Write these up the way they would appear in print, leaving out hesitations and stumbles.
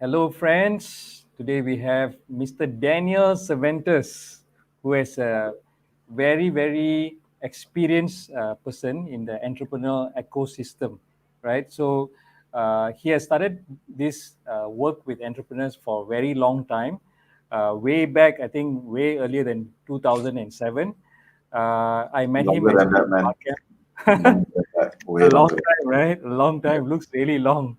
Hello, friends. Today we have Mr. Daniel Cerventus, who is a very experienced person in the entrepreneurial ecosystem, right? So he has started this work with entrepreneurs for a very long time, way back, I think, way earlier than 2007. I met him Longer than actually that, in man. Barcamp. Longer than that. A Way long longer. time, right? A long time. Looks really long.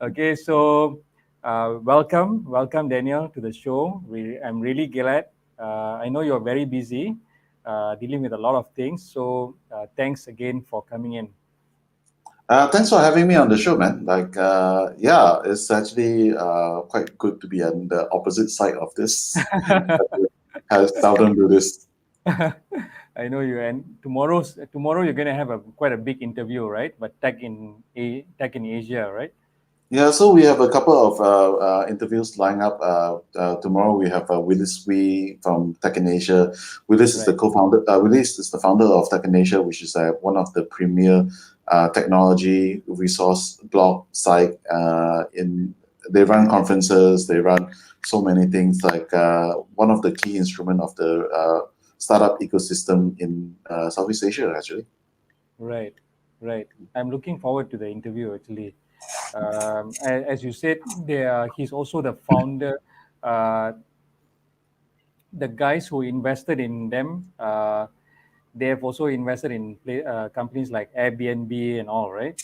Okay, so welcome, Daniel, to the show. I'm really glad. I know you're very busy, dealing with a lot of things. So thanks again for coming in. Thanks for having me on the show, man. Yeah, it's actually quite good to be on the opposite side of this. I seldom do this. I know you. And tomorrow you're gonna have quite a big interview, right? But tech in Asia, right? Yeah, so we have a couple of interviews lined up. Tomorrow we have Willis Wee from Tech in Asia. Willis is the Right, co-founder. Willis is the founder of Tech in Asia, which is one of the premier technology resource blog site. They run conferences. They run so many things. One of the key instrument of the startup ecosystem in Southeast Asia, actually. right, right. I'm looking forward to the interview actually. As you said, he's also the founder. Uh, the guys who invested in them, they have also invested in companies like Airbnb and all, right?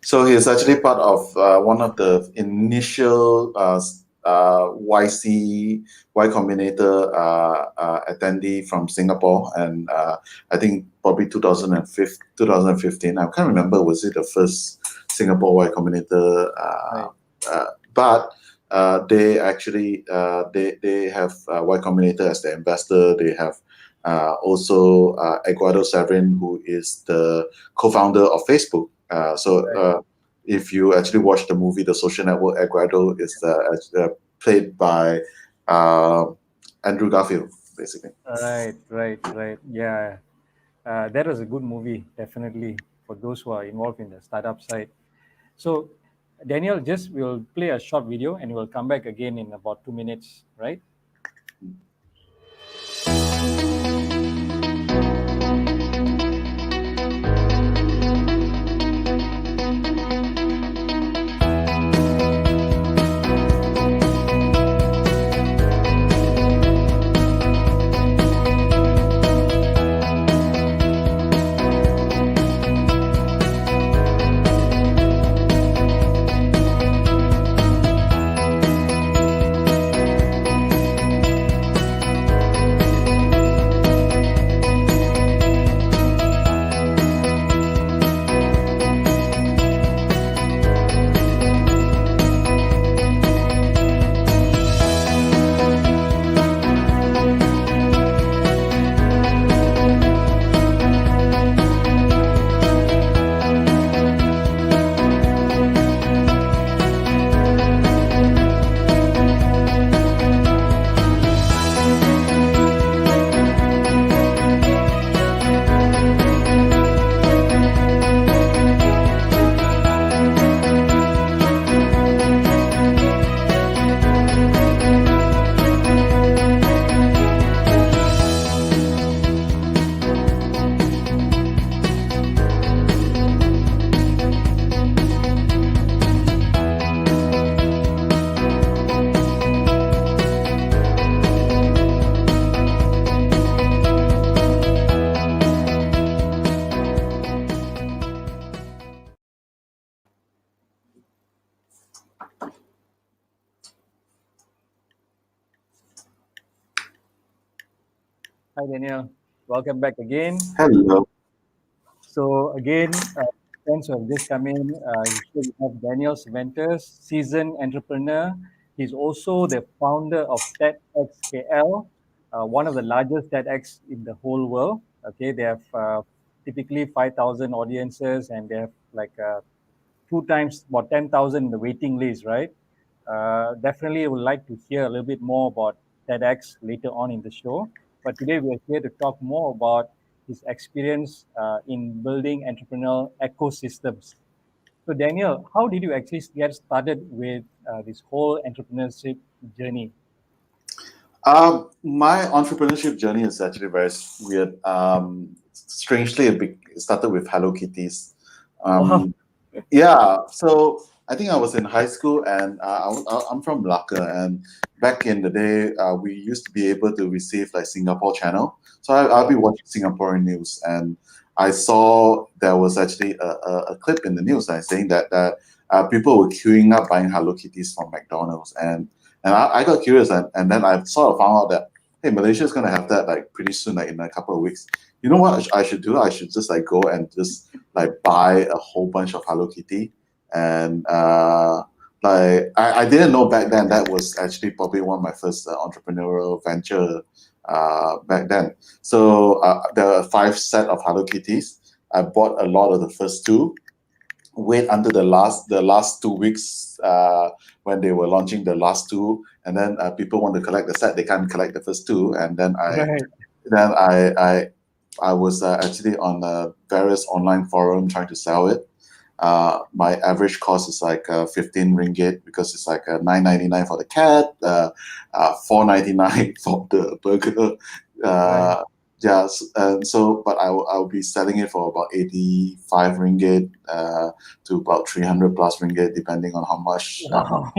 So he is actually part of one of the initial Y Combinator attendee from Singapore, and I think probably 2015. I can't remember, was it the first Singapore Y Combinator? Right, But they actually they have Y Combinator as the investor. They have also Eduardo Severin, who is the co-founder of Facebook. right. If you actually watch the movie The Social Network, Eduardo is played by uh, Andrew Garfield, basically. Right. Yeah, that was a good movie, definitely, for those who are involved in the startup side. So, Daniel, just we'll play a short video and we'll come back again in about 2 minutes, right? Hi, Daniel. Welcome back again. Hello. So again, friends who have just come in, here we have Daniel Cerventus, seasoned entrepreneur. He's also the founder of TEDxKL, one of the largest TEDx in the whole world. Okay, they have typically 5,000 audiences, and they have like two times about 10,000 in the waiting list, right? Definitely would like to hear a little bit more about TEDx later on in the show. But today we are here to talk more about his experience in building entrepreneurial ecosystems. So Daniel, how did you actually get started with this whole entrepreneurship journey? My entrepreneurship journey is actually very weird. Strangely, it started with Hello Kitties. Wow. Um, yeah, so I think I was in high school, and I'm from Malacca, and back in the day, we used to be able to receive like Singapore channel. So I'll be Right. watching Singaporean news, and I saw there was actually a clip in the news saying that people were queuing up buying Hello Kitties from McDonald's, and I got curious, and then I sort of found out that hey, Malaysia is gonna have that like pretty soon, like in a couple of weeks. You know what I should do? I should just like go and just like buy a whole bunch of Hello Kitty, and like I didn't know back then that was actually probably one of my first entrepreneurial venture back then. So there were 5 set of Hello Kitties. I bought a lot of the first two. Wait until the last 2 weeks when they were launching the last two, and then people want to collect the set. They can't collect the first two, and then I Right. then I was actually on various online forum trying to sell it. My average cost is like 15 ringgit because it's like 9.99 for the cat, 4.99 for the burger. Right. Uh, yeah, and so but I'll be selling it for about 85 ringgit to about 300 plus ringgit, depending on how much. Wow.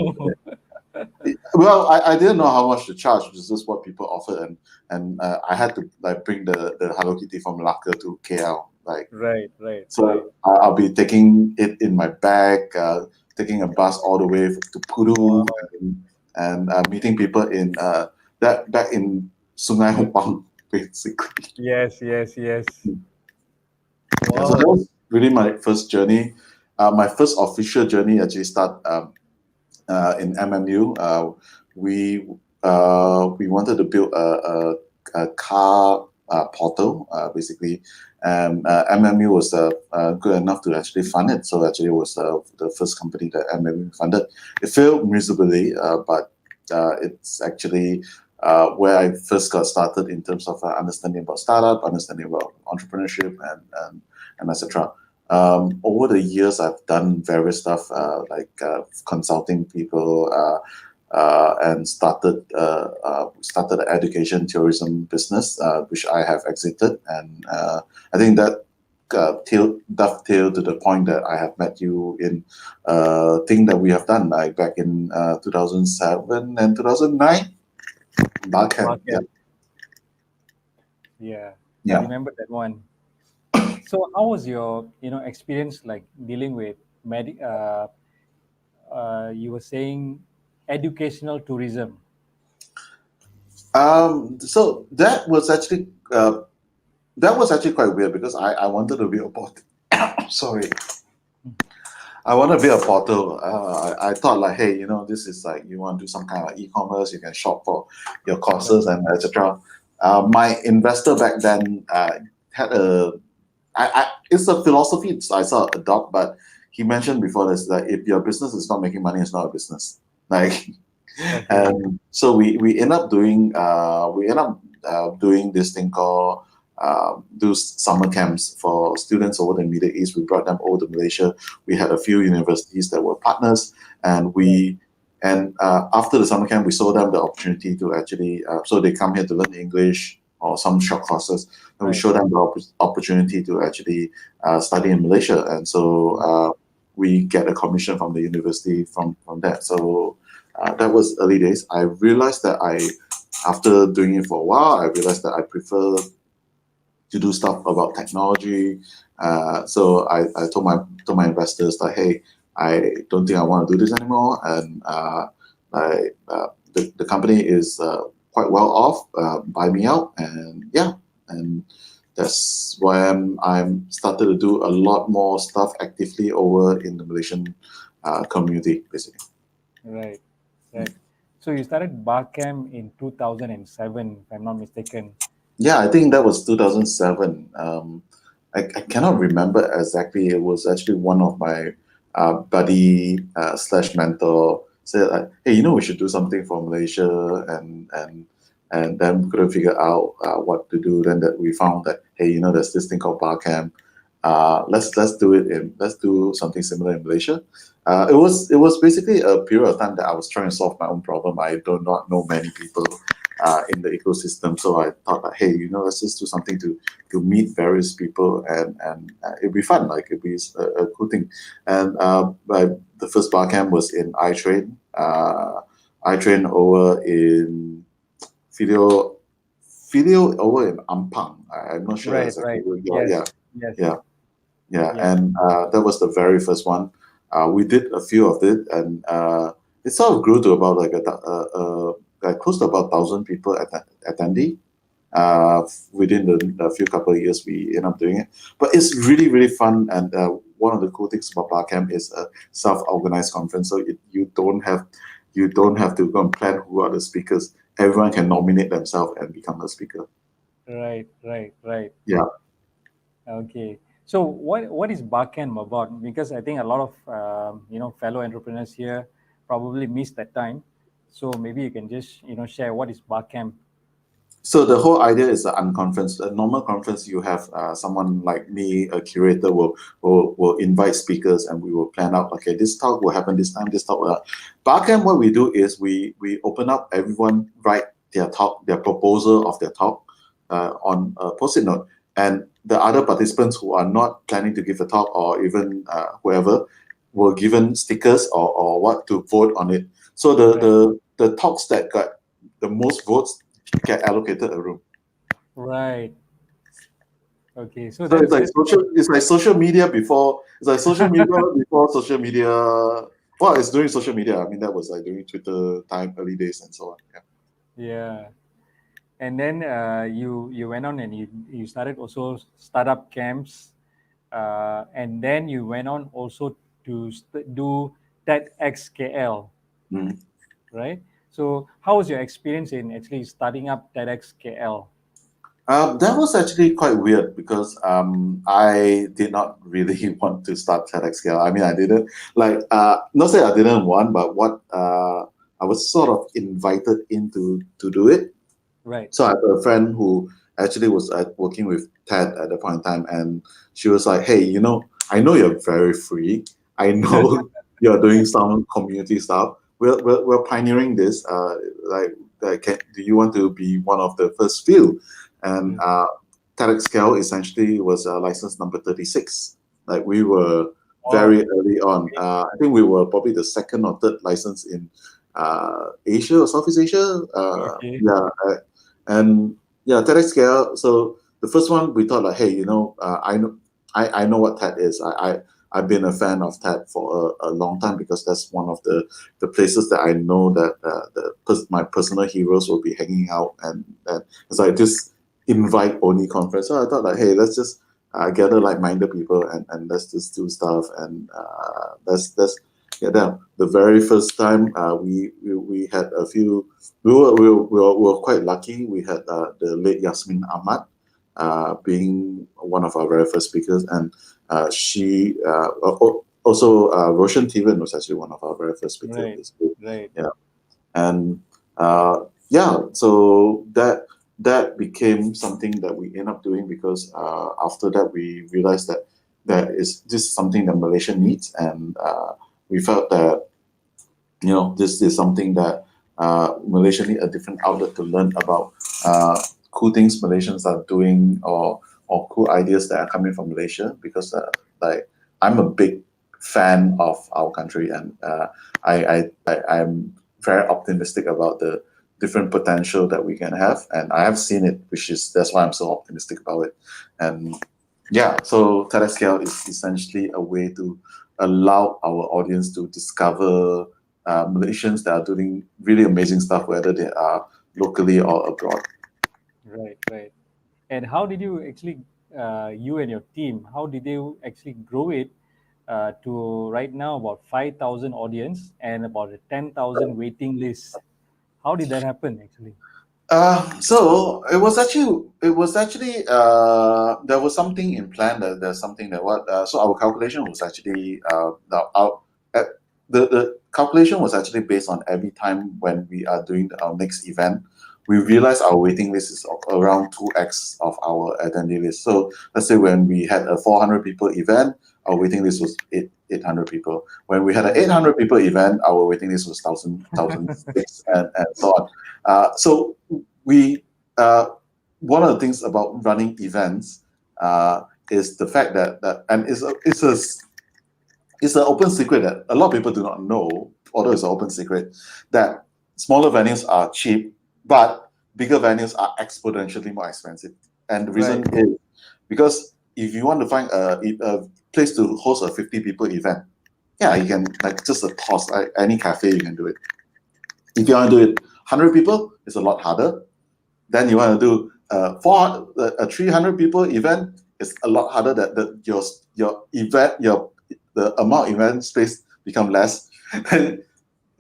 Well, I didn't know how much to charge, which is just what people offered, and I had to like bring the Hello Kitty from Malacca to KL, like. Right. Right. Right. So I'll be taking it in my bag, taking a bus all the way to Puru, Wow. and meeting people in that back in Sungai Hopang, basically. Yes. Yes. Yes. Yeah, so that Wow. was really my first journey. My first official journey actually start in MMU. We wanted to build a car portal, basically, and MMU was good enough to actually fund it. So actually, it was the first company that MMU funded. It failed miserably, but it's actually where I first got started in terms of understanding about startup, understanding about entrepreneurship, and etc. Over the years, I've done various stuff like consulting people and started an education tourism business, which I have exited, and I think that dovetailed to the point that I have met you in thing that we have done like back in 2007 and 2009, Barcamp. Yeah, Barcamp. Yeah. I yeah. remember that one. So how was your, experience like dealing with you were saying educational tourism. So that was actually quite weird because I wanted to be a portal. Sorry, I want to be a portal. I thought like, hey, this is like you want to do some kind of e-commerce. You can shop for your Right. courses and etc. My investor back then had it's a philosophy I sort of adopt, but he mentioned before this that if your business is not making money, it's not a business. Like, Okay. and so we end up doing this thing called do summer camps for students over the Middle East. We brought them over to Malaysia. We had a few universities that were partners, and Right. after the summer camp, we sold them the opportunity to actually so they come here to learn English or some short courses, and we Right. show them the opportunity to actually study in Malaysia, and so we get a commission from the university from that. So that was early days. I realized that after doing it for a while, I realized that I prefer to do stuff about technology. So I told my investors that hey, I don't think I want to do this anymore, and the company is quite well off. Buy me out, and yeah, and that's when I'm started to do a lot more stuff actively over in the Malaysian community, basically. Right. Right. So you started Barcamp in 2007, if I'm not mistaken. Yeah, I think that was 2007. I cannot remember exactly. It was actually one of my buddy slash mentor said, like, "Hey, we should do something for Malaysia," and then we couldn't figure out what to do. Then that we found that hey, there's this thing called Barcamp. let's do something similar in Malaysia. It was basically a period of time that I was trying to solve my own problem. I do not know many people in the ecosystem, so I thought that, hey, let's just do something to meet various people, and it'd be fun, like it'd be a cool thing. And the first Barcamp was in iTrain. iTrain over in Filio over in Ampang. I'm not sure Right, exactly right. where you are. Yes, yes. Yeah, yeah, Yeah. and that was the very first one. We did a few of it, and it sort of grew to about like close to about 1,000 people attendee. Within the few couple of years, we end up doing it. But it's really, really fun, and one of the cool things about Barcamp is a self-organized conference. So you don't have to go and plan who are the speakers. Everyone can nominate themselves and become a speaker. Right, right, right. Yeah. Okay. So what is Barcamp about? Because I think a lot of fellow entrepreneurs here probably missed that time. So maybe you can just share what is Barcamp. So the whole idea is an unconference. A normal conference, you have someone like me, a curator, will invite speakers, and we will plan out. Okay, this talk will happen this time. This talk will. Barcamp, what we do is we open up. Everyone write their talk, their proposal of their talk on a post-it note, and the other participants who are not planning to give a talk, or even whoever, were given stickers or what to vote on it. So the talks that got the most votes get allocated a room. Right. Okay. So So it's like that's social. It's like social media before. It's like social media before social media. Well, it's during social media. I mean, that was like during Twitter time, early days, and so on. Yeah. yeah. And then you went on and you started also startup camps, and then you went on also to do TEDxKL, Mhm. right? So how was your experience in actually starting up TEDxKL? That was actually quite weird because I did not really want to start TEDxKL. I mean, I didn't not say I didn't want, but what I was sort of invited into to do it. Right. So I have a friend who actually was working with TED at the point in time, and she was like, "Hey, I know you're very free. I know you're doing some community stuff. We're pioneering this. Do you want to be one of the first few?" And TEDxKL essentially was license number 36. Like we were Wow. very early on. I think we were probably the second or third license in Asia or Southeast Asia. Okay. Yeah, and yeah, TEDxKL. So the first one we thought like, hey, I know what TED is. I've been a fan of TED for a long time because that's one of the places that I know that my personal heroes will be hanging out, and it's like this invite only conference. So I thought like, hey, let's just gather like-minded people and let's just do stuff, and let's get them. The very first time we had a few. We were quite lucky. We had the late Yasmin Ahmad being one of our very first speakers, and she also Roshan Tivan was actually one of our very first speakers in Right. this group. Right. Yeah, and so that became something that we end up doing because after that we realized that this is something that Malaysia needs, and we felt that this is something that Malaysia need a different outlet to learn about cool things Malaysians are doing, or cool ideas that are coming from Malaysia, because like I'm a big fan of our country, and I'm very optimistic about the different potential that we can have, and I have seen it, that's why I'm so optimistic about it. And yeah, so TEDxKL is essentially a way to allow our audience to discover Malaysians that are doing really amazing stuff, whether they are locally or abroad. Right. Right. And how did you actually, you and your team, how did you actually grow it to right now about 5,000 audience and about a 10,000 waiting list? How did that happen actually? So it was actually there was something in plan, that there's something that what so our calculation was actually the calculation was actually based on every time when we are doing our next event, we realized our waiting list is around 2x of our attendee list. So let's say when we had a 400 people event, our waiting list was 800 people. When we had an 800 people event, our waiting list was 1,006 and so on. So we one of the things about running events is the fact that and it's an open secret that a lot of people do not know, although it's an open secret, that smaller venues are cheap, but bigger venues are exponentially more expensive. And the reason is because if you want to find a place to host a 50 people event, yeah, you can, like, just a toss, any cafe, you can do it. If you want to do it 100 people, it's a lot harder. Then you want to do a 300 people event, it's a lot harder. That your event, the amount of event space become less.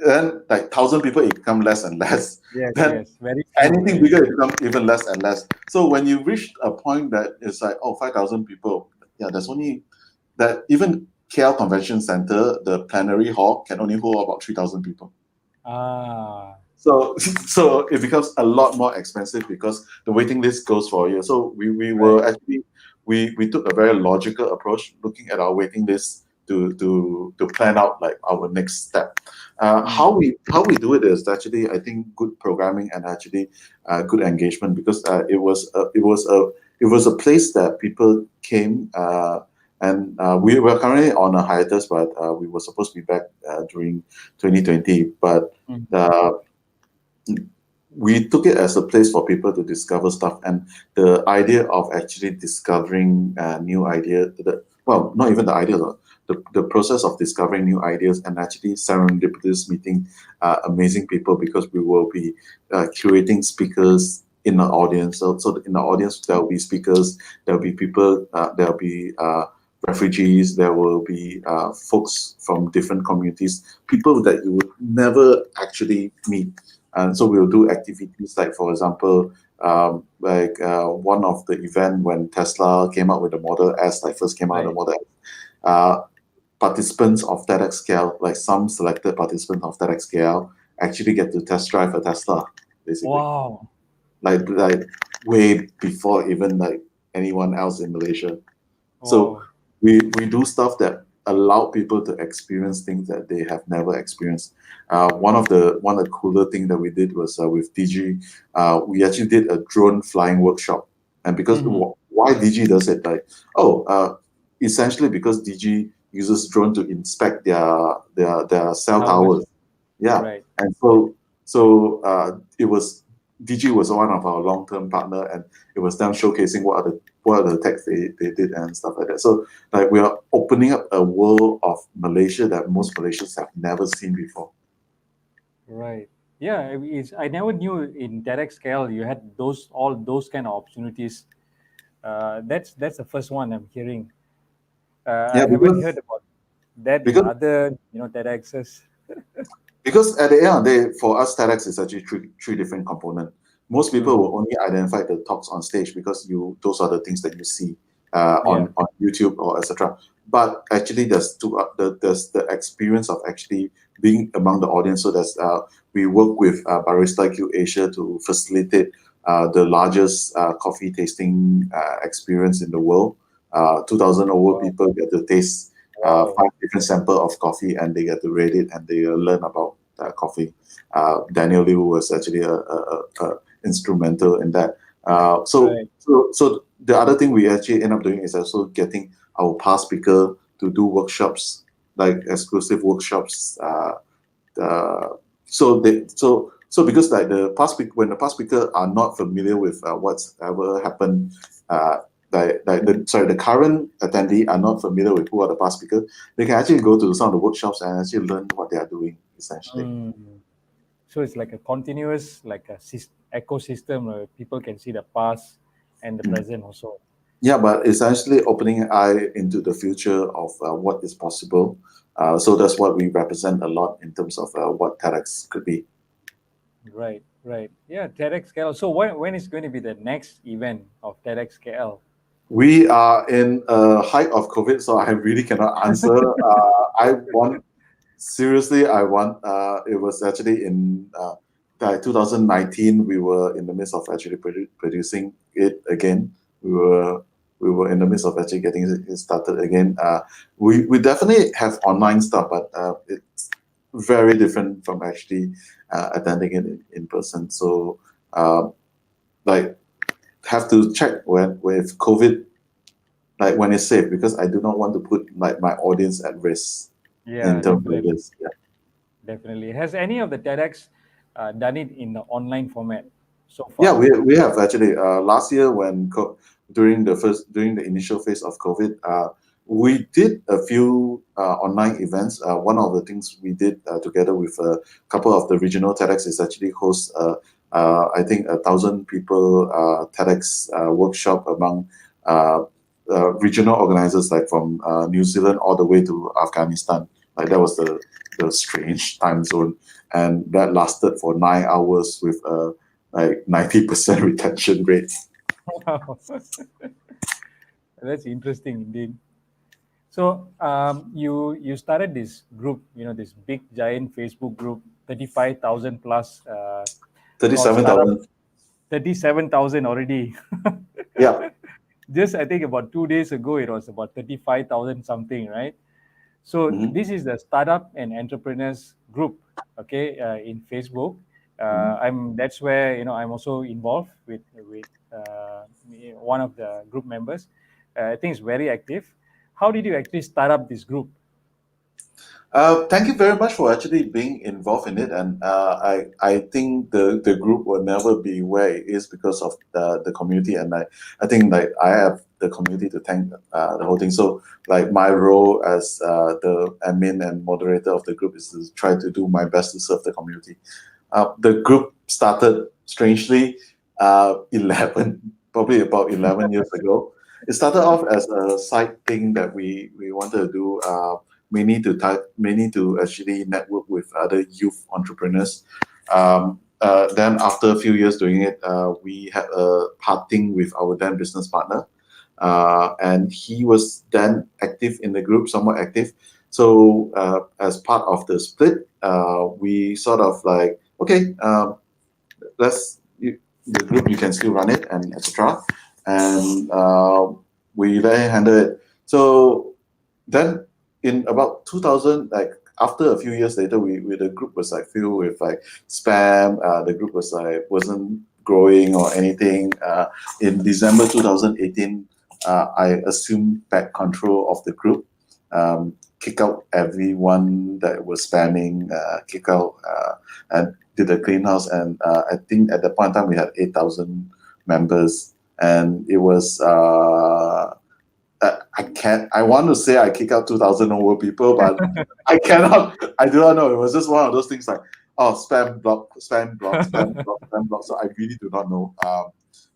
Then like 1,000 people, it become less and less. Yes, Then yes, very anything true. bigger, it becomes even less and less. So when you reach a point that it's like, oh, 5,000 people, yeah, there's only that. Even KL Convention Center, the plenary hall, can only hold about 3,000 people. So it becomes a lot more expensive because the waiting list goes for a year. So we were actually we took a very logical approach, looking at our waiting list to plan out like our next step. How we do it is actually, I think, good programming and actually good engagement, because it was a place that people came. And we were currently on a hiatus, but we were supposed to be back during 2020. But we took it as a place for people to discover stuff, and the idea of actually discovering new ideas. Well, not even the idea, the process of discovering new ideas and actually serendipitous meeting amazing people, because we will be curating speakers in the audience. So in the audience, there will be speakers, there will be people, there will be refugees, there will be folks from different communities, people that you would never actually meet. And so we'll do activities like, for example, one of the event when Tesla came out with the Model S, like first came out with the Model S, participants of TEDxKL, like some selected participants of TEDxKL, actually get to test drive a Tesla, basically. Wow. Like way before even like anyone else in Malaysia. Wow. So we do stuff that allow people to experience things that they have never experienced. One of the cooler thing that we did was with DG, we actually did a drone flying workshop. And because why DG does it, like, essentially because DG uses drone to inspect their cell towers. Yeah. And so it was, DG was one of our long-term partner, and it was them showcasing what are the techs they did and stuff like that. So like we are opening up a world of Malaysia that most Malaysians have never seen before. Right. Yeah, I never knew in TEDxKL you had all those kind of opportunities. That's the first one I'm hearing. I haven't heard about that in other TEDx's. Because at the end of the day, for us, TEDx is actually three different components. Most people will only identify the talks on stage because those are the things that you see on YouTube or etc. But actually, there's the experience of actually being among the audience. So we work with Barista Q Asia to facilitate the largest coffee tasting experience in the world. 2,000 over people get to taste 5 different samples of coffee, and they get to rate it, and they learn about coffee. Daniel Liu was actually instrumental in that. So the other thing we actually end up doing is also getting our past speaker to do workshops, like exclusive workshops. So because like when the past speaker are not familiar with what's ever happened, the current attendee are not familiar with who are the past speakers, they can actually go to some of the workshops and actually learn what they are doing, essentially. So it's like a continuous, like a ecosystem where people can see the past and the present also. Yeah, but it's actually opening an eye into the future of what is possible. So that's what we represent a lot in terms of what TEDx could be. Right. Yeah, TEDxKL. So when is going to be the next event of TEDxKL? We are in a height of COVID, so I really cannot answer. It was actually in 2019, we were in the midst of actually producing it again. We were in the midst of actually getting it started again. We definitely have online stuff, but it's very different from actually attending it in person. So like have to check with COVID, like when it's safe, because I do not want to put like my audience at risk in terms of this. Yeah. Definitely. Has any of the TEDx done it in the online format so Yeah, far? we have actually. Last year, during the initial phase of COVID, we did a few online events. One of the things we did together with a couple of the regional TEDx is actually host I think 1,000 people TEDx workshop among regional organizers, like from New Zealand all the way to Afghanistan. Like that was the strange time zone, and that lasted for 9 hours with like 90% retention rate. Wow. That's interesting indeed. So you started this group, this big giant Facebook group, 35,000 plus, called Startup. 37,000. 37,000 already. Yeah. Just I think about 2 days ago, it was about 35,000 something, right? So Mhm. this is the Startup and Entrepreneurs group, okay, in Facebook. Mhm. That's where I'm also involved with one of the group members. I think it's very active. How did you actually start up this group? Thank you very much for actually being involved in it, and I think the group will never be where it is because of the community, and I think like I have the community to thank the whole thing. So like my role as the admin and moderator of the group is to try to do my best to serve the community. The group started strangely 11 probably about 11 years ago. It started off as a side thing that we wanted to do. Mainly to actually network with other youth entrepreneurs. Then after a few years doing it, we had a parting with our then business partner, and he was then active in the group, somewhat active. So as part of the split, we sort of like, okay, the group, you can still run it and etc. And we then handle it. So then in about 2000, like after a few years later, we the group was like filled with like spam. The group was like wasn't growing or anything. In December 2018, I assumed back control of the group. Kick out everyone that was spamming. Kick out and did a clean house. And I think at that point in time we had 8,000 members, and it was. I want to say I kick out 2,000 over people, but I cannot. I do not know. It was just one of those things like, oh, spam block, spam block, spam block, spam block. So I really do not know.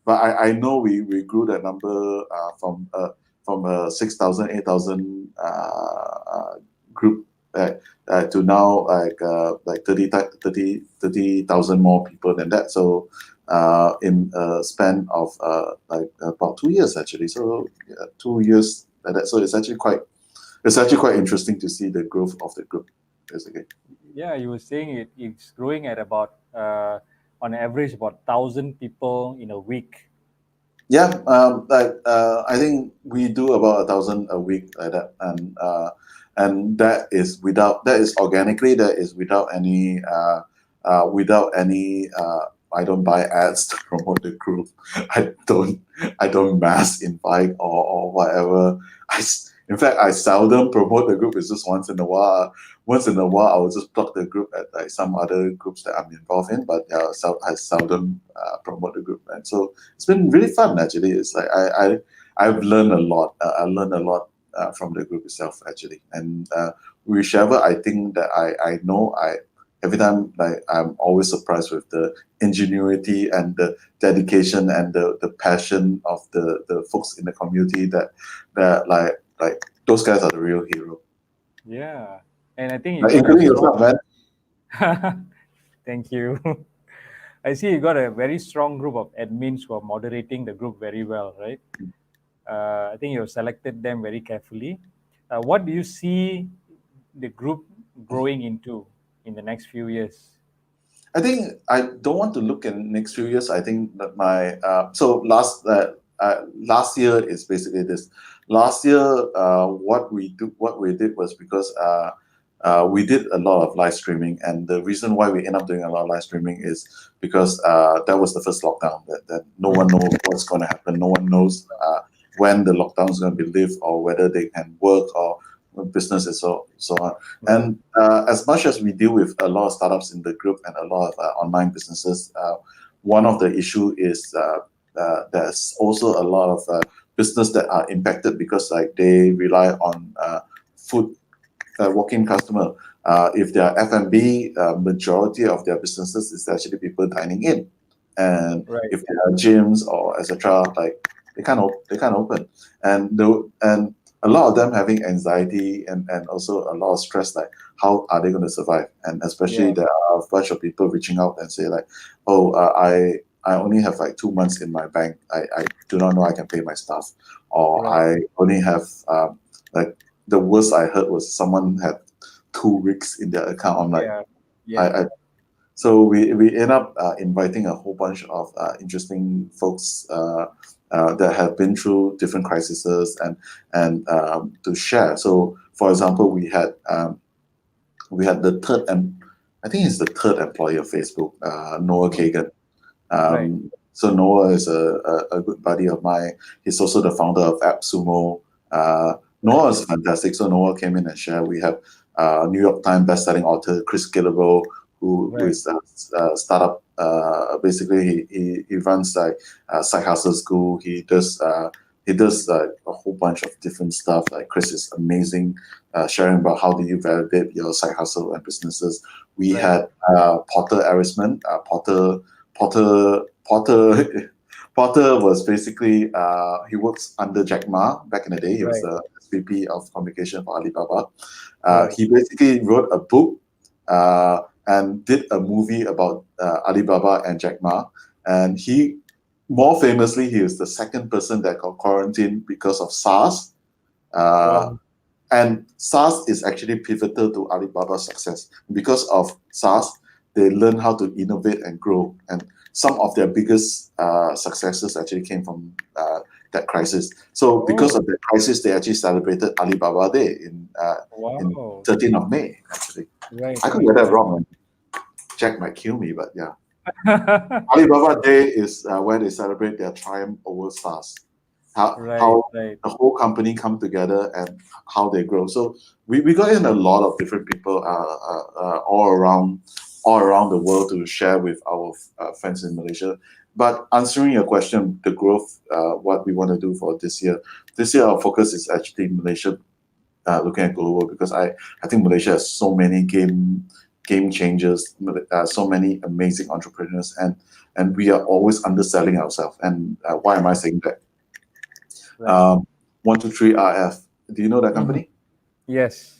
But I know we grew that number from 6,000, 8,000 group to now like 30,000 more people than that. So in a span of like about 2 years actually. So 2 years like that. So it's actually quite interesting to see the growth of the group. Basically. Yeah, you were saying it's growing at about on average about 1,000 people in a week. Yeah, I think we do about 1,000 a week like that, and that is organically. That is without any. I don't buy ads to promote the group. I don't mass invite or whatever. In fact, I seldom promote the group. It's just once in a while. Once in a while, I will just plug the group at like some other groups that I'm involved in. But I seldom promote the group, and so it's been really fun actually. It's like I've learned a lot. I learned a lot from the group itself actually, and whichever I think that I know every time like I'm always surprised with the ingenuity and the dedication and the passion of the folks in the community that like those guys are the real hero. Yeah, and I think you Like, got a including yourself, man. strong. Thank you. I see you got a very strong group of admins who are moderating the group very well, right? I think you've selected them very carefully. What do you see the group growing into in the next few years? I think I don't want to look in next few years. I think that my last year is basically this. Last year, what we did was because we did a lot of live streaming, and the reason why we end up doing a lot of live streaming is because that was the first lockdown. That no one knows what's going to happen. No one knows when the lockdown is going to be lifted or whether they can work or businesses so on. And as much as we deal with a lot of startups in the group and a lot of online businesses, one of the issue is there's also a lot of business that are impacted because like they rely on food walk-in customer. If they are F&B, majority of their businesses is actually people dining in, and Right. if there are gyms or etc., like they can't open, and a lot of them having anxiety and also a lot of stress, like how are they going to survive? And especially there are a bunch of people reaching out and say like, oh, I only have like 2 months in my bank. I do not know I can pay my staff, or Right. I only have like the worst I heard was someone had 2 weeks in their account. I'm like, so we end up inviting a whole bunch of interesting folks that have been through different crises and to share. So, for example, we had the third, and I think he's the third employee of Facebook, Noah Kagan. Right. So Noah is a good buddy of mine. He's also the founder of AppSumo. Noah is fantastic. So Noah came in and shared. We have New York Times bestselling author Chris Gillebo, who is a startup. Basically, he runs like side hustle school. He does a whole bunch of different stuff. Like Chris is amazing, sharing about how do you validate your side hustle and businesses. We had Potter Arisman. Potter was basically he works under Jack Ma back in the day. He was the SVP of communication for Alibaba. He basically wrote a book and did a movie about Alibaba and Jack Ma. And he, more famously, he was the second person that got quarantined because of SARS. And SARS is actually pivotal to Alibaba's success. Because of SARS, they learned how to innovate and grow. And some of their biggest successes actually came from that crisis. So because of that crisis, they actually celebrated Alibaba Day in 13th of May, actually. I could get that wrong. Jack might kill me, but yeah. Alibaba Day is where they celebrate their triumph over SARS. How the whole company come together and how they grow. So we got in a lot of different people all around the world to share with our friends in Malaysia. But answering your question, the growth, what we want to do for this year. This year our focus is actually Malaysia, looking at global, because I think Malaysia has so many game changers, so many amazing entrepreneurs, and we are always underselling ourselves. And why am I saying that? 123RF. Do you know that company? Yes,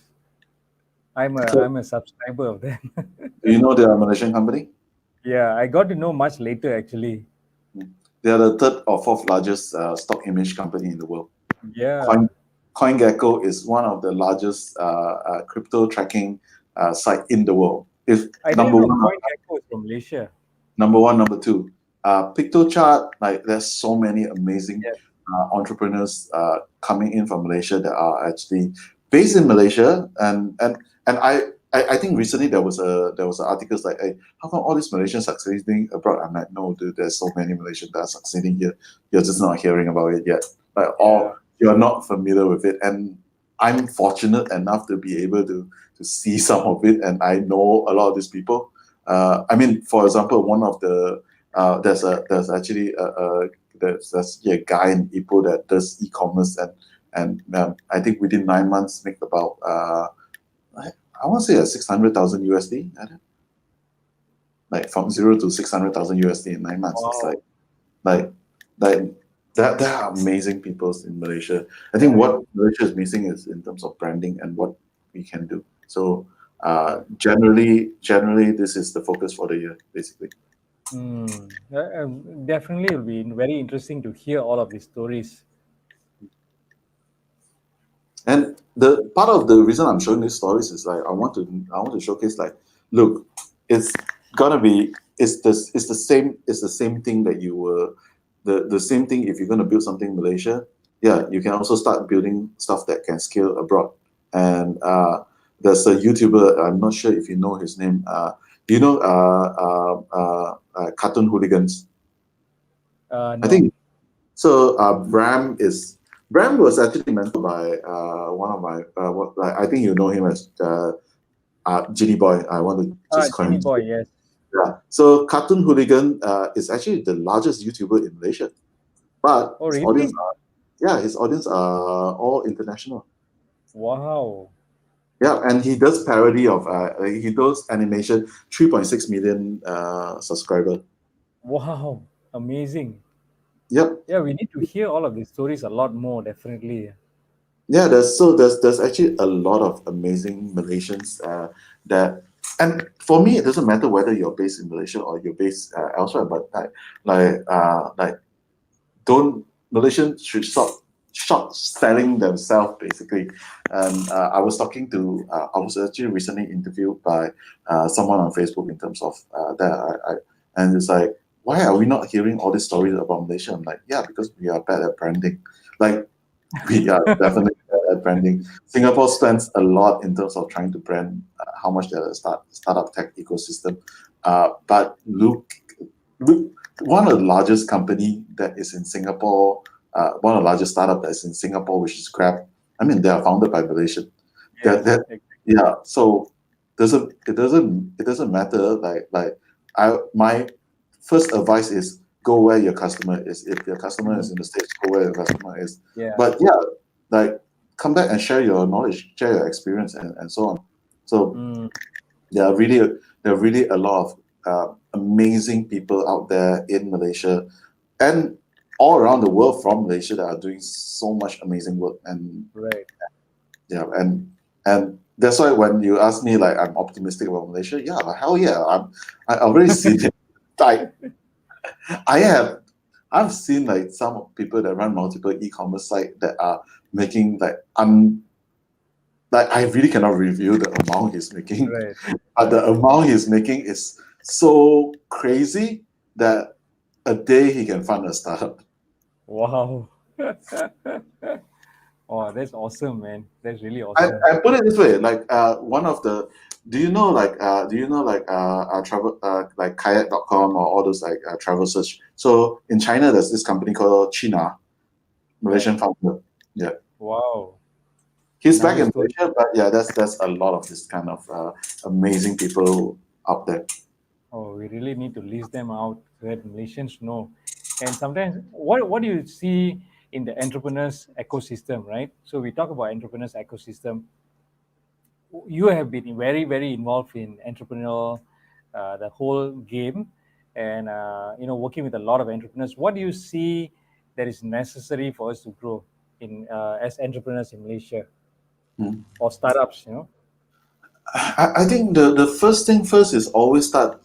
I'm a subscriber of them. Do you know they are a Malaysian company? Yeah, I got to know much later actually. They are the third or fourth largest stock image company in the world. Yeah. CoinGecko is one of the largest crypto tracking site in the world. If I number didn't know one, CoinGecko is from Malaysia. Number one, number two, PictoChart. Like there's so many amazing entrepreneurs coming in from Malaysia that are actually based in Malaysia, and I think recently there was articles like, hey, how come all these Malaysians succeeding abroad? I'm like, no, dude, there's so many Malaysians that are succeeding here. You're just not hearing about it yet, or you're not familiar with it. And I'm fortunate enough to be able to see some of it, and I know a lot of these people. I mean, for example, one of the there's actually a guy in Ipoh that does e-commerce, and I think within 9 months make about I want to say $600,000 USD. Like from 0 to 600,000 USD in 9 months. Wow. It's like that. There are amazing people in Malaysia. I think what Malaysia is missing is in terms of branding and what we can do. So generally, this is the focus for the year, basically. Definitely, it will be very interesting to hear all of these stories. And the part of the reason I'm showing these stories is like I want to showcase, like, look, it's gonna be it's the same thing that you were the same thing if you're gonna build something in Malaysia. Yeah, you can also start building stuff that can scale abroad. And there's a YouTuber, I'm not sure if you know his name. Do you know Cartoon Hooligans? I No. think so. Bram was actually mentored by one of my I think you know him as Ginny Boy. I want to just call Jenny him. Boy, yes. Yeah. So Cartoon Hooligan is actually the largest YouTuber in Malaysia, but Oh, his audience really? his audience are all international. Wow. Yeah, and he does parody of he does animation, 3.6 million subscriber. Wow. Amazing. Yep. Yeah, we need to hear all of these stories a lot more, definitely. Yeah, there's actually a lot of amazing Malaysians that, and for me, it doesn't matter whether you're based in Malaysia or you're based elsewhere, but like don't Malaysians should stop selling themselves basically. And I was talking to I was actually recently interviewed by someone on Facebook in terms of that and it's like, why are we not hearing all these stories about Malaysia? I'm like, yeah, because we are bad at branding. Like we are definitely bad at branding. Singapore spends a lot in terms of trying to brand how much they're a startup tech ecosystem. But look, one of the largest company that is in Singapore, one of the largest startup that is in Singapore, which is Grab. I mean, they are founded by Malaysian. Yes. Yeah. So it doesn't matter. My first advice is go where your customer is. If your customer is in the States, go where your customer is. Yeah. But yeah, like come back and share your knowledge, share your experience, and so on. So Mm, there are really a lot of amazing people out there in Malaysia and all around the world from Malaysia that are doing so much amazing work. And right. yeah, and that's why when you ask me like I'm optimistic about Malaysia, yeah, like, hell yeah, I already see it. Like I have I've seen like some people that run multiple e-commerce sites that are making like I really cannot reveal the amount he's making. Right. But the amount he's making is so crazy that a day he can fund a startup. Wow. Oh, that's awesome, man. That's really I, awesome. I put it this way, like one of the travel like kayak.com or all those like travel search. So in China there's this company called China, Right. Malaysian founder. Yeah. Wow. He's back Nice in story. Malaysia, but yeah, that's a lot of this kind of amazing people out there. Oh, we really need to list them out so that Malaysians know. And sometimes, what do you see in the entrepreneurs ecosystem, right? So we talk about entrepreneurs ecosystem. You have been very, very involved in entrepreneurial, the whole game, and working with a lot of entrepreneurs. What do you see that is necessary for us to grow in as entrepreneurs in Malaysia Hmm. or startups? I think the first thing first is always start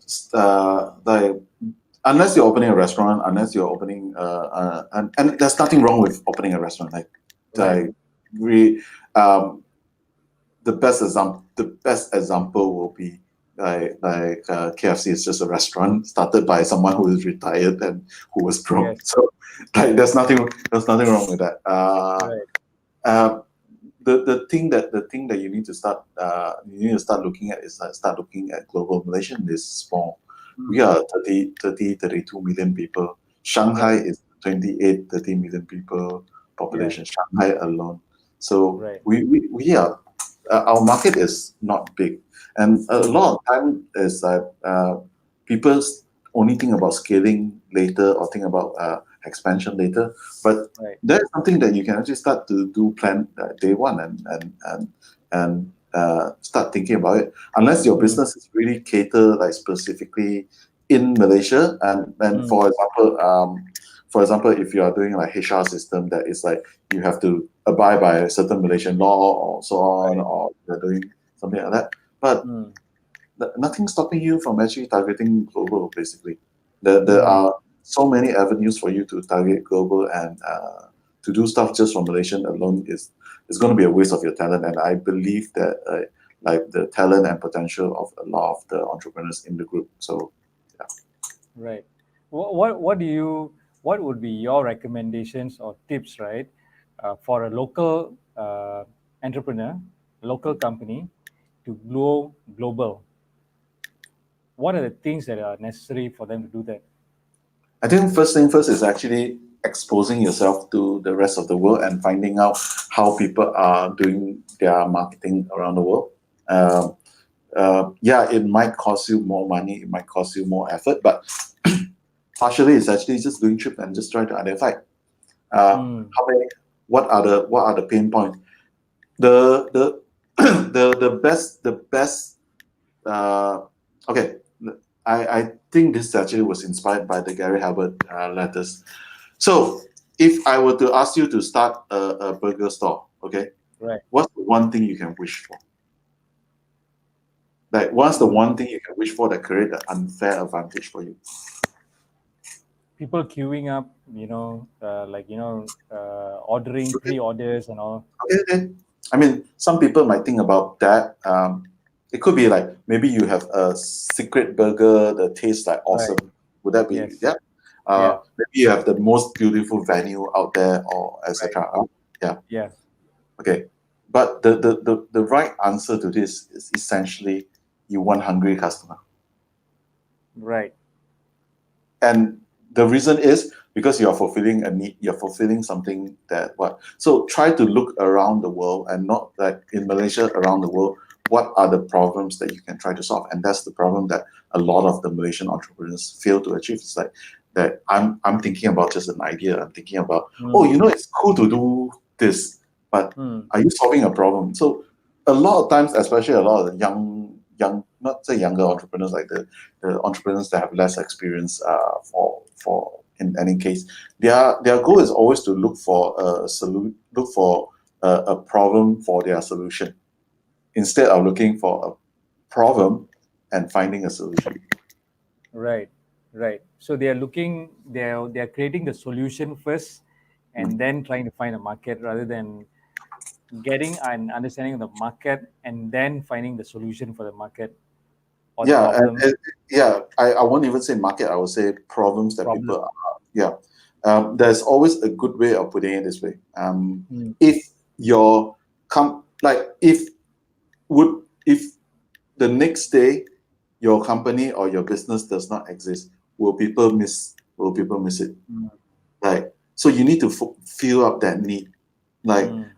like unless you're opening a restaurant, unless you're opening and there's nothing wrong with opening a restaurant. Right. Like we the best example will be KFC is just a restaurant started by someone who is retired and who was broke. Yes. So like there's nothing wrong with that. Right. Uh, the thing that you need to start looking at is start looking at global. Malaysia is small. We Mm. are 32 million people. Shanghai Right. is 30 million people Yeah. population. Shanghai alone. So Right. we are our market is not big, and a Mm. lot of time is people only think about scaling later or think about expansion later. But Right. that's something that you can actually start to do plan day one and start thinking about it. Unless your Mm. business is really cater like specifically in Malaysia, and Mm. for example, if you are doing like HR system that is like you have to abide by a certain Malaysian law or so on, Right. or you're doing something like that. But Mm. nothing stopping you from actually targeting global. Basically, there Mm. are so many avenues for you to target global, and to do stuff just from Malaysian alone is going to be a waste of your talent. And I believe that like the talent and potential of a lot of the entrepreneurs in the group. So yeah. Right. What would be your recommendations or tips, right, for a local entrepreneur, local company to grow global? What are the things that are necessary for them to do that? I think first thing first is actually exposing yourself to the rest of the world and finding out how people are doing their marketing around the world. Yeah, it might cost you more money, it might cost you more effort, but partially it's actually just doing trip and just trying to identify how many, what are the pain points. The the best okay. I think this actually was inspired by the Gary Halbert letters. So if I were to ask you to start a burger store, okay, Right. what's the one thing you can wish for? Like, what's the one thing you can wish for that create an unfair advantage for you? People queuing up, ordering Okay, pre-orders and all. okay. I mean, some people might think about that. It could be like maybe you have a secret burger that tastes like awesome. Right. Would that be, Yes. yeah? Yeah. Maybe you have the most beautiful venue out there, or Right. etc. Yeah. Yeah. Okay. But the right answer to this is essentially you want hungry customer. Right. And the reason is because you're fulfilling a need, you're fulfilling something that what. So try to look around the world and not like in Malaysia, around the world, what are the problems that you can try to solve? And that's the problem that a lot of the Malaysian entrepreneurs fail to achieve. It's like that I'm thinking about just an idea. I'm thinking about, oh, it's cool to do this, but are you solving a problem? So a lot of times, especially a lot of the young, not say younger entrepreneurs, like the entrepreneurs that have less experience, for in any case, their goal is always to look for a problem for their solution instead of looking for a problem and finding a solution. Right. Right. So they're creating the solution first, and then trying to find a market rather than getting an understanding of the market and then finding the solution for the market or the Yeah, problem. yeah, I won't even say market. I would say problems that Problem. people are. Yeah, there's always a good way of putting it this way. Mm. If your if the next day your company or your business does not exist, will people miss it? Mm. Like, so you need to fill up that need. Like, Mm.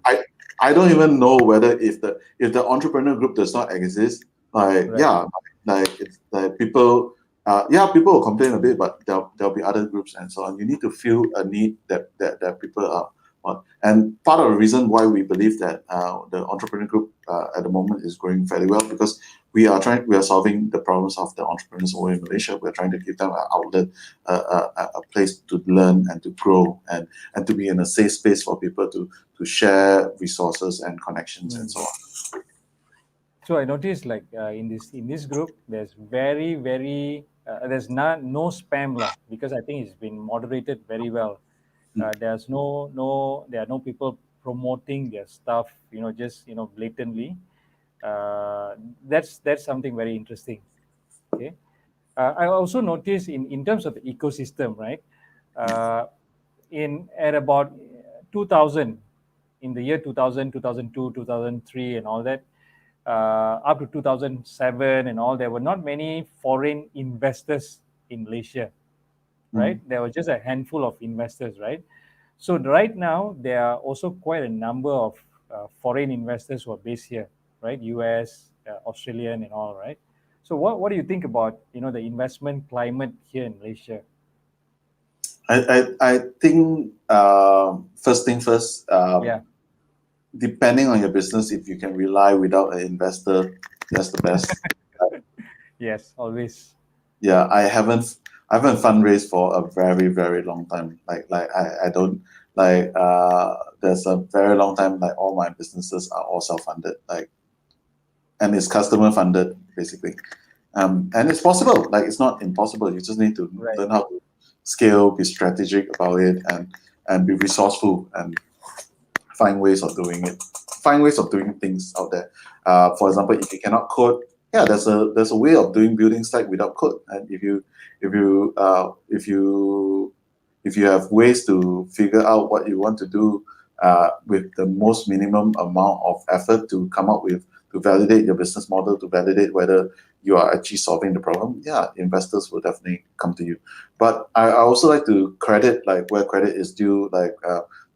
I don't even know whether if the entrepreneur group does not exist, like, Right. yeah, like it's like people, yeah, people will complain a bit, but there'll be other groups and so on. You need to fill a need that people are on. And part of the reason why we believe that the entrepreneur group at the moment is growing fairly well, because we are solving the problems of the entrepreneurs over in Malaysia. We're trying to give them an outlet, a place to learn and to grow, and to be in a safe space for people to share resources and connections and so on. So I noticed, like, in this group, there's there's no spam lah, because I think it's been moderated very well. There's there are no people promoting their stuff, just blatantly. That's something very interesting. Okay. I also noticed in terms of the ecosystem, right? Uh, in at about 2000, in the year 2000, 2002, 2003, and all that, up to 2007 and all, there were not many foreign investors in Malaysia, right? There was just a handful of investors, right? So right now, there are also quite a number of foreign investors who are based here, right? US, Australian, and all, right? So what do you think about the investment climate here in Malaysia? I think first thing first, Yeah. depending on your business, if you can rely without an investor, that's the best. Yes, always. Yeah, I haven't fundraised for a very very long time. Like I don't like there's a very long time, like all my businesses are all self-funded, like, and it's customer funded basically. And it's possible, like it's not impossible. You just need to Right. learn how to scale, be strategic about it, and be resourceful and find ways of doing it. find ways of doing things out there. For example, if you cannot code, yeah, there's a way of doing building site without code. And if you have ways to figure out what you want to do with the most minimum amount of effort to come up with, to validate your business model, to validate whether you are actually solving the problem, yeah, investors will definitely come to you. But I also like to credit, like, where credit is due, like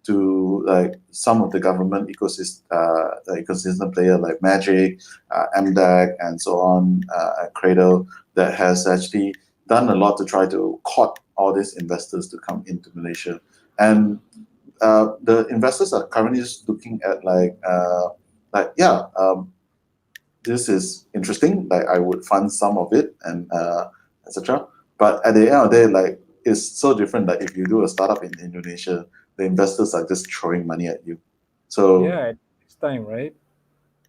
to like some of the government ecosystem player like Magic, MDAC, and so on, Cradle, that has actually done a lot to try to court all these investors to come into Malaysia. And the investors are currently just looking at this is interesting, like I would fund some of it, and etc. But at the end of the day, like, it's so different. Like, if you do a startup in Indonesia, the investors are just throwing money at you. So Yeah, it's time, right?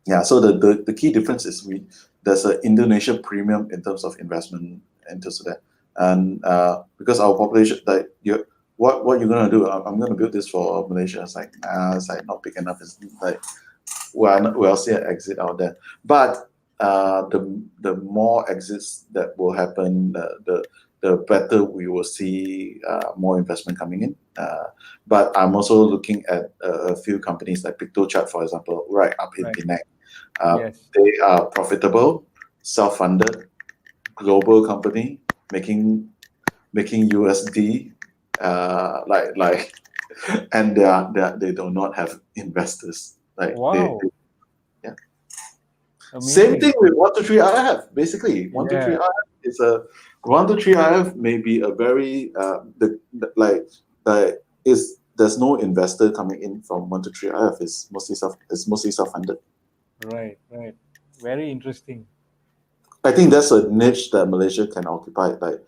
yeah, so the key difference is there's an Indonesia premium in terms of investment into that. And because our population, like, what you're gonna do? I'm gonna build this for Malaysia. It's like, it's like not big enough. It's like, we'll see an exit out there. But the more exits that will happen, the better we will see more investment coming in. But I'm also looking at a few companies like PictoChart, for example, right up in Penang. Yes. They are profitable, self-funded, global company, making USD, and they do not have investors. Like, Wow. yeah. Same Amazing. thing with 123IF. Basically, Yeah. 123IF is a 123IF may be a very there's no investor coming in from 123IF. It's mostly self-funded. Right. Very interesting. I think that's a niche that Malaysia can occupy. Like,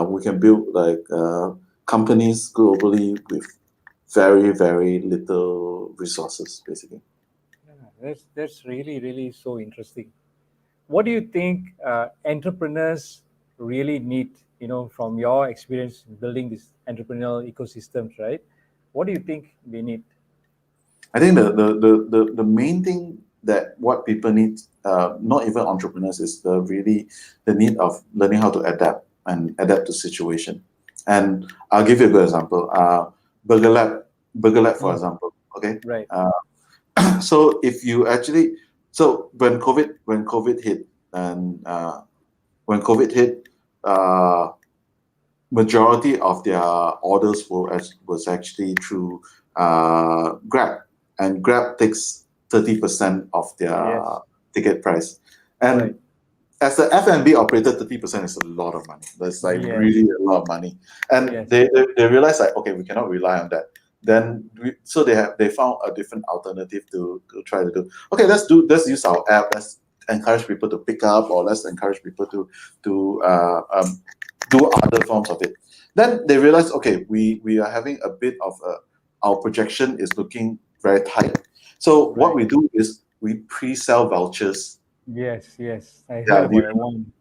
we can build like companies globally with very, very little resources, basically. Yeah, that's really so interesting. What do you think entrepreneurs really need? From your experience building these entrepreneurial ecosystems, right? What do you think they need? I think the main thing that what people need, not even entrepreneurs, is the need of learning how to adapt to situation. And I'll give you a good example. Burger Lab, for example. Okay. Right. So if you actually, so when COVID hit, and majority of their orders was actually through Grab, and Grab takes 30% of their Yes. ticket price. And Right. as the F&B operator, 30% is a lot of money. That's like Yes. really a lot of money. And Yes. they realized, like, okay, we cannot rely on that. Then so they found a different alternative to try to do. Okay, let's use our app. Let's encourage people to pick up, or let's encourage people to do other forms of it. Then they realized, okay, we are having a bit of our projection is looking very tight. So what we do is we pre-sell vouchers. Yes. I Yeah, heard about that one.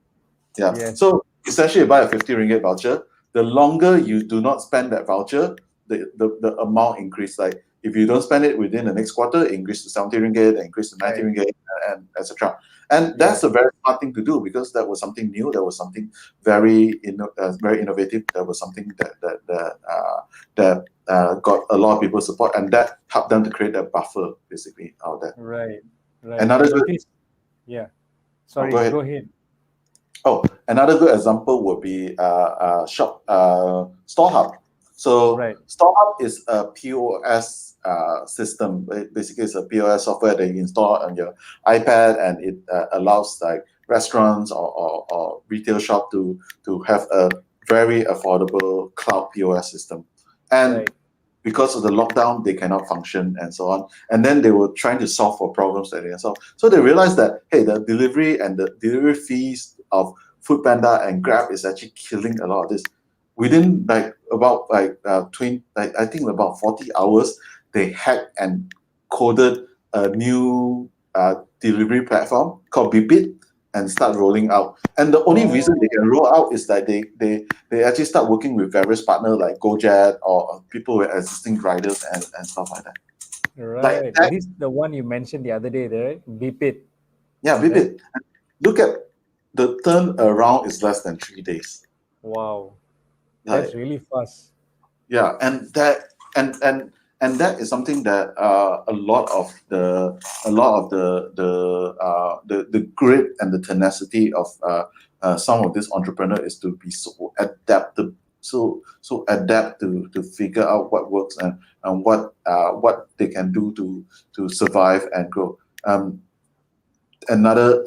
yeah. Yes. So essentially, you buy a 50 ringgit voucher. The longer you do not spend that voucher, the amount increase. Like, if you don't spend it within the next quarter, it increase to 70 ringgit, increase to 90 ringgit, and etc. And that's a very smart thing to do, because that was something new. That was something very innovative. That was something that got a lot of people's support, and that helped them to create that buffer basically out there. Right. Another good. Yeah. Oh, Sorry. Go ahead. Oh, another good example would be StoreHub. So StoreHub is a POS system. Basically, it's a POS software that you install on your iPad, and it allows like restaurants or retail shop to have a very affordable cloud POS system. And because of the lockdown, they cannot function and so on. And then they were trying to solve for problems that they solve. So they realized that, hey, the delivery and the delivery fees of Foodpanda and Grab is actually killing a lot of this. Within about 20, I think about 40 hours, they hacked and coded a new delivery platform called Bipit and start rolling out. And the only reason they can roll out is that they actually start working with various partners like Gojek or people with existing riders and stuff like that. Right. Like that, This is the one you mentioned the other day, right? Beep it. yeah, Right? vivid. Look at the turn around is less than 3 days. Wow. That's Like, really fast. yeah, and that is something that a lot of the grit and the tenacity of some of this entrepreneur is to be so adaptive, so adapt to figure out what works and what they can do to survive and grow. Another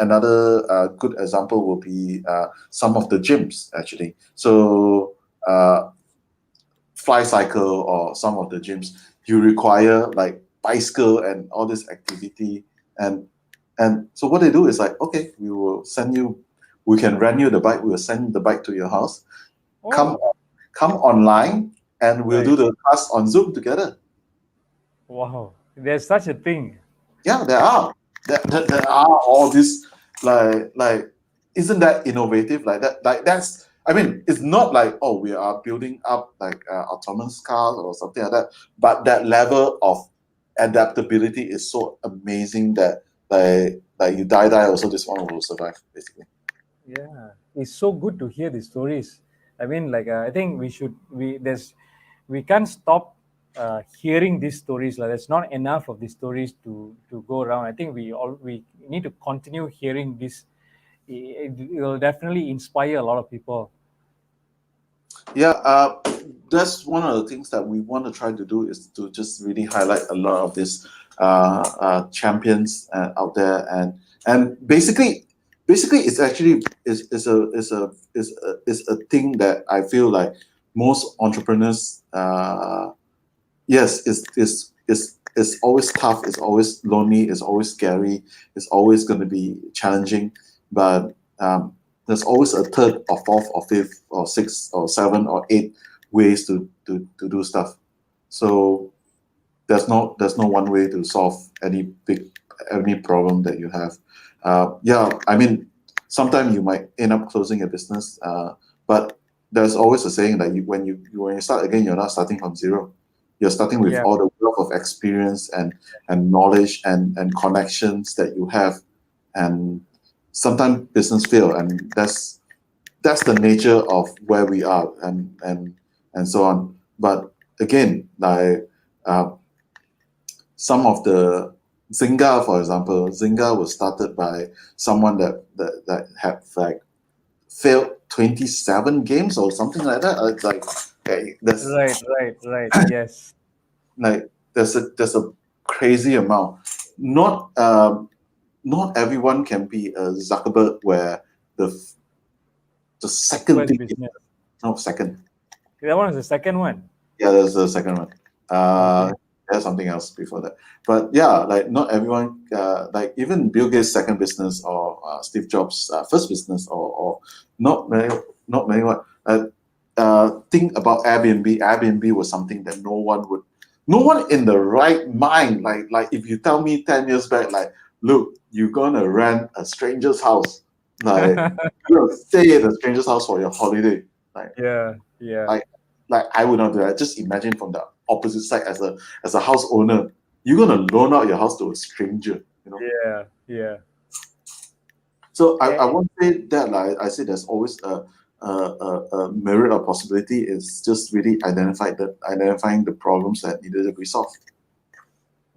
good example will be some of the gyms actually. So fly cycle or some of the gyms, you require like bicycle and all this activity, and so what they do is like, okay, we can rent you the bike, we will send the bike to your house, come Oh, come online, and we'll right. do the class on Zoom together. Wow. There's such a thing. Yeah, there are all this, like isn't that innovative? Like that, like that's, I mean, it's not like, oh, we are building up like autonomous cars or something like that, but that level of adaptability is so amazing that like you die also, this one will survive basically. Yeah. It's so good to hear these stories. I mean, like, I think we can't stop hearing these stories. Like, there's not enough of these stories to go around. I think we need to continue hearing this. It will definitely inspire a lot of people. Yeah, that's one of the things that we want to try to do, is to just really highlight a lot of these champions out there, and basically it's actually is a thing that I feel like most entrepreneurs, yes, it's always tough, it's always lonely, it's always scary, it's always going to be challenging, but there's always a third or fourth or fifth or sixth or seven or eight ways to do stuff. So there's no one way to solve any problem that you have. Yeah, I mean, sometimes you might end up closing a business, but there's always a saying that when you start again, you're not starting from zero. You're starting with Yeah. all the wealth of experience and knowledge and connections that you have, and sometimes business fail, and that's the nature of where we are, and so on. But again, like some of the Zynga, for example, Zynga was started by someone that had like failed 27 games or something like that. It's like, okay, there's Right. Right. Right. Yes. like there's a crazy amount. Not not everyone can be a Zuckerberg, where the the second First thing, business. no, second. That one is the second one. Yeah, there's the second one. Okay. There's something else before that. But yeah, like not everyone, like even Bill Gates' second business, or Steve Jobs' first business, or not many, not many one. Think about Airbnb. Airbnb was something that no one in the right mind, like if you tell me 10 years back, like, look, you're gonna rent a stranger's house, like you're gonna stay in a stranger's house for your holiday, like Yeah. Yeah. like like I would not do that. Just imagine from the opposite side, as a house owner, you're gonna loan out your house to a stranger, you know. Yeah. Yeah. So I Eh, won't say that, like I say, there's always a merit or possibility. It's just really identifying the problems that needed to be solved.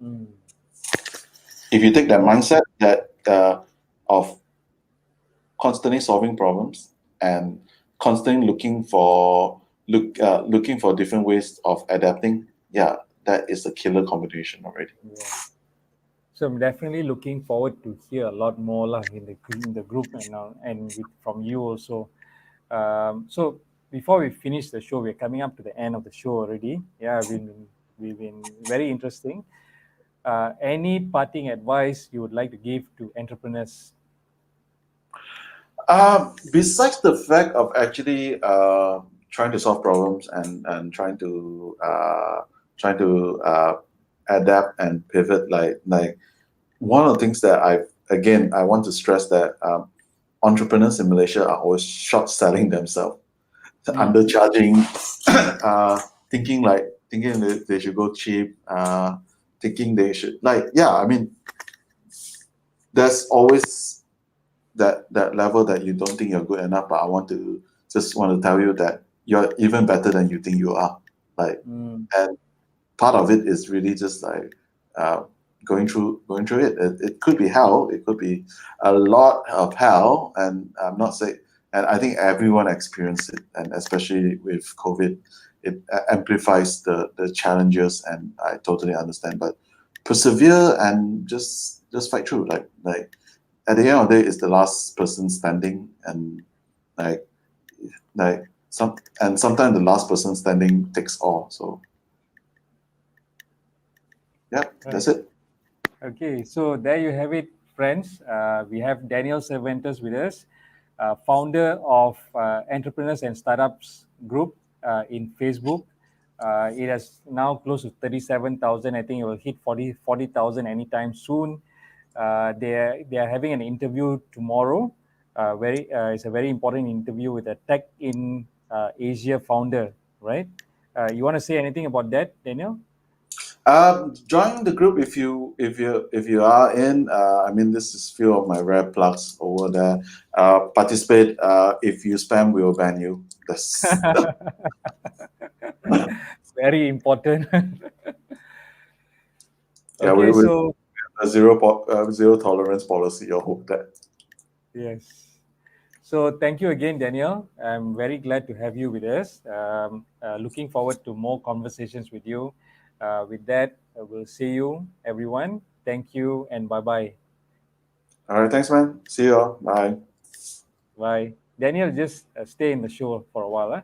mm. If you take that Oh, mindset that of constantly solving problems and constantly looking for different ways of adapting, yeah, that is a killer combination already. yeah. So I'm definitely looking forward to hear a lot more lah in the group and from you also. So before we finish the show, we're coming up to the end of the show already. Yeah, we've been very interesting. Any parting advice you would like to give to entrepreneurs? Besides the fact of actually trying to solve problems and trying to adapt and pivot, like one of the things that I want to stress that entrepreneurs in Malaysia are always short selling themselves, Mm. undercharging, thinking they should go cheap. thinking they should I mean, there's always that level that you don't think you're good enough, but I want to tell you that you're even better than you think you are. And part of it is really just going through it. It could be hell, it could be a lot of hell, and I'm not saying, and I think everyone experienced it, and especially with COVID, it amplifies the challenges, and I totally understand. But persevere and just fight through. Like at the end of the day, it's the last person standing, and like sometimes the last person standing takes all. So yeah, that's it. Okay, so there you have it, friends. We have Daniel Cerventus with us, founder of Entrepreneurs and Startups Group in Facebook. It has now close to 37,000. I think it will hit 40,000 anytime soon. They are having an interview tomorrow. It's a very important interview with a Tech in Asia founder, right? You want to say anything about that, Daniel? Join the group if you are in. I mean, this is few of my rare plugs over there. Participate. If you spam, we will ban you. That's very important. yeah. Okay, We so a zero tolerance policy. I hope that. yes. So thank you again, Daniel. I'm very glad to have you with us. Looking forward to more conversations with you. With that, we'll see you, everyone. Thank you and bye-bye. All right. Thanks, man. See you all. Bye. Bye. Daniel, just stay in the show for a while.